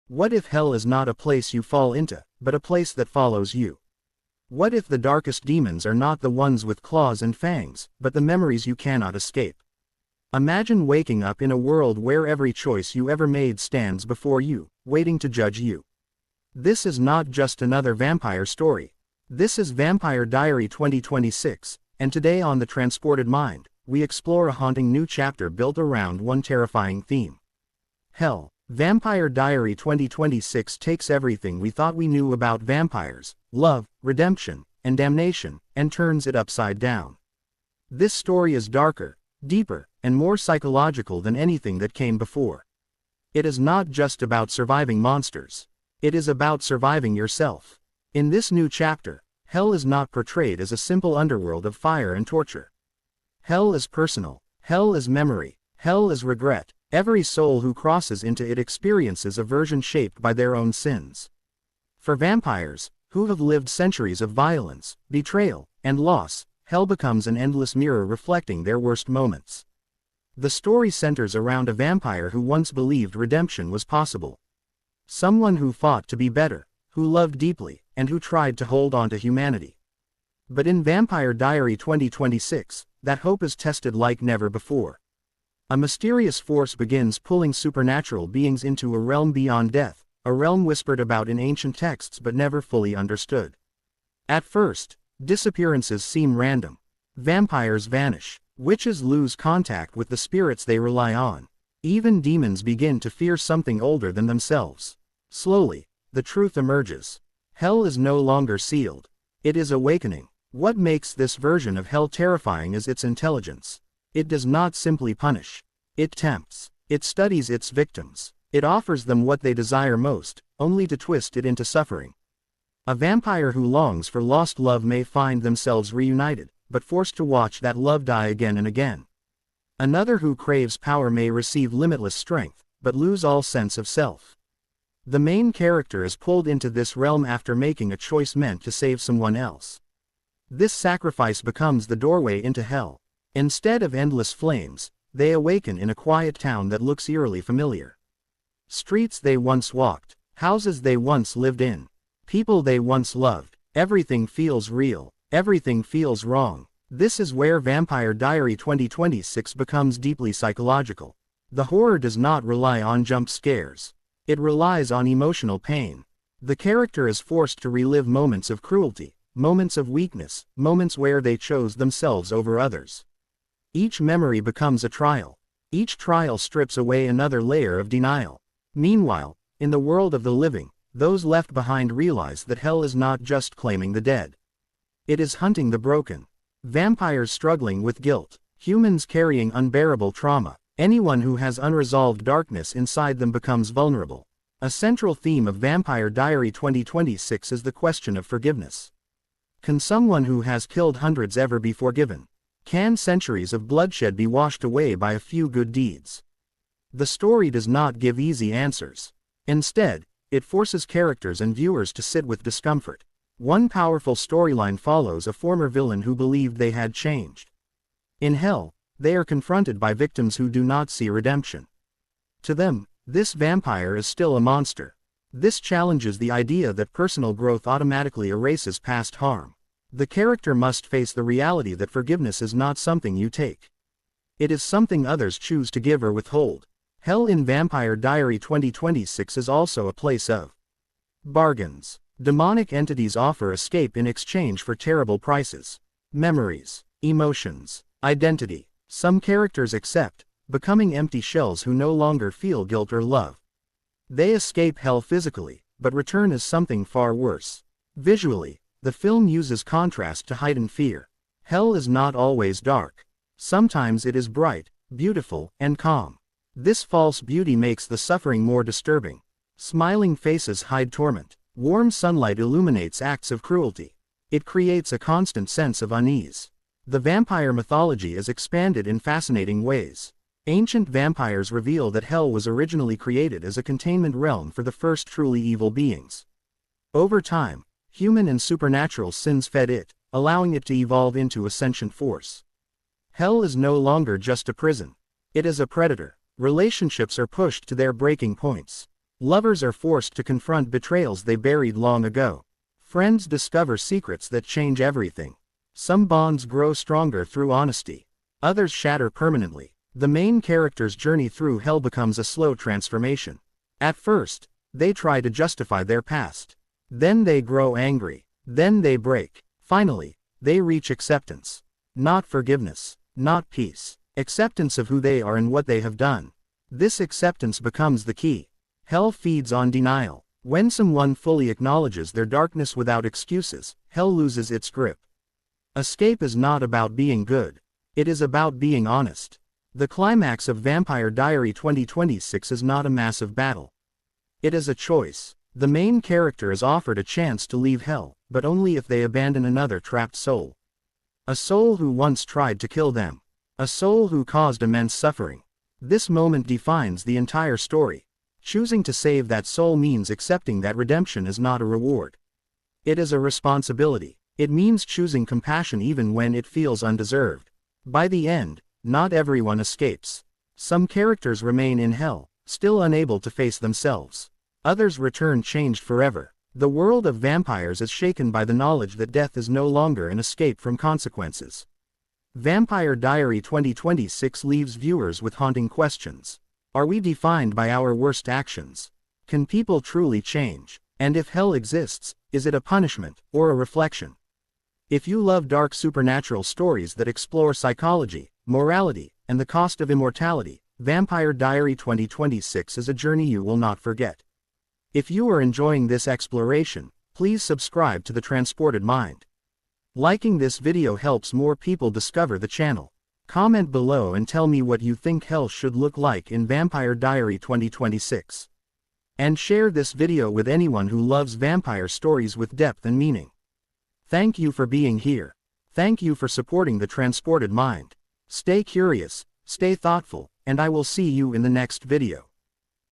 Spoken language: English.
What if hell is not a place you fall into, but a place that follows you? What if the darkest demons are not the ones with claws and fangs, but the memories you cannot escape? Imagine waking up in a world where every choice you ever made stands before you, waiting to judge you. This is not just another vampire story. This is Vampire Diary 2026, and today on The Transported Mind, we explore a haunting new chapter built around one terrifying theme. Hell. Vampire Diary 2026 takes everything we thought we knew about vampires, love, redemption, and damnation, and turns it upside down. This story is darker, deeper, and more psychological than anything that came before. It is not just about surviving monsters. It is about surviving yourself. In this new chapter, hell is not portrayed as a simple underworld of fire and torture. Hell is personal. Hell is memory. Hell is regret. Every soul who crosses into it experiences a version shaped by their own sins. For vampires, who have lived centuries of violence, betrayal, and loss, hell becomes an endless mirror reflecting their worst moments. The story centers around a vampire who once believed redemption was possible. Someone who fought to be better, who loved deeply, and who tried to hold on to humanity. But in Vampire Diary 2026, that hope is tested like never before. A mysterious force begins pulling supernatural beings into a realm beyond death, a realm whispered about in ancient texts but never fully understood. At first, disappearances seem random. Vampires vanish. Witches lose contact with the spirits they rely on. Even demons begin to fear something older than themselves. Slowly, the truth emerges. Hell is no longer sealed. It is awakening. What makes this version of hell terrifying is its intelligence. It does not simply punish. It tempts. It studies its victims. It offers them what they desire most, only to twist it into suffering. A vampire who longs for lost love may find themselves reunited, but forced to watch that love die again and again. Another who craves power may receive limitless strength, but lose all sense of self. The main character is pulled into this realm after making a choice meant to save someone else. This sacrifice becomes the doorway into hell. Instead of endless flames, they awaken in a quiet town that looks eerily familiar. Streets they once walked, houses they once lived in, people they once loved, everything feels real, everything feels wrong. This is where Vampire Diary 2026 becomes deeply psychological. The horror does not rely on jump scares. It relies on emotional pain. The character is forced to relive moments of cruelty, moments of weakness, moments where they chose themselves over others. Each memory becomes a trial. Each trial strips away another layer of denial. Meanwhile, in the world of the living, those left behind realize that hell is not just claiming the dead. It is hunting the broken. Vampires struggling with guilt. Humans carrying unbearable trauma. Anyone who has unresolved darkness inside them becomes vulnerable. A central theme of Vampire Diary 2026 is the question of forgiveness. Can someone who has killed hundreds ever be forgiven? Can centuries of bloodshed be washed away by a few good deeds? The story does not give easy answers. Instead, it forces characters and viewers to sit with discomfort. One powerful storyline follows a former villain who believed they had changed. In hell, they are confronted by victims who do not see redemption. To them, this vampire is still a monster. This challenges the idea that personal growth automatically erases past harm. The character must face the reality that forgiveness is not something you take. It is something others choose to give or withhold. Hell in Vampire Diary 2026 is also a place of bargains. Demonic entities offer escape in exchange for terrible prices. Memories, emotions, identity. Some characters accept, becoming empty shells who no longer feel guilt or love. They escape hell physically, but return as something far worse. Visually, the film uses contrast to heighten fear. Hell is not always dark. Sometimes it is bright, beautiful, and calm. This false beauty makes the suffering more disturbing. Smiling faces hide torment. Warm sunlight illuminates acts of cruelty. It creates a constant sense of unease. The vampire mythology is expanded in fascinating ways. Ancient vampires reveal that hell was originally created as a containment realm for the first truly evil beings. Over time, human and supernatural sins fed it, allowing it to evolve into a sentient force. Hell is no longer just a prison. It is a predator. Relationships are pushed to their breaking points. Lovers are forced to confront betrayals they buried long ago. Friends discover secrets that change everything. Some bonds grow stronger through honesty. Others shatter permanently. The main character's journey through hell becomes a slow transformation. At first, they try to justify their past. Then they grow angry. Then they break. Finally, they reach acceptance. Not forgiveness. Not peace. Acceptance of who they are and what they have done. This acceptance becomes the key. Hell feeds on denial. When someone fully acknowledges their darkness without excuses, hell loses its grip. Escape is not about being good. It is about being honest. The climax of Vampire Diary 2026 is not a massive battle. It is a choice. The main character is offered a chance to leave hell, but only if they abandon another trapped soul. A soul who once tried to kill them. A soul who caused immense suffering. This moment defines the entire story. Choosing to save that soul means accepting that redemption is not a reward. It is a responsibility. It means choosing compassion even when it feels undeserved. By the end, not everyone escapes. Some characters remain in hell, still unable to face themselves. Others return changed forever. The world of vampires is shaken by the knowledge that death is no longer an escape from consequences. Vampire Diary 2026 leaves viewers with haunting questions. Are we defined by our worst actions? Can people truly change? And if hell exists, is it a punishment or a reflection? If you love dark supernatural stories that explore psychology, morality, and the cost of immortality, Vampire Diary 2026 is a journey you will not forget. If you are enjoying this exploration, please subscribe to The Transported Mind. Liking this video helps more people discover the channel. Comment below and tell me what you think hell should look like in Vampire Diary 2026. And share this video with anyone who loves vampire stories with depth and meaning. Thank you for being here. Thank you for supporting The Transported Mind. Stay curious, stay thoughtful, and I will see you in the next video.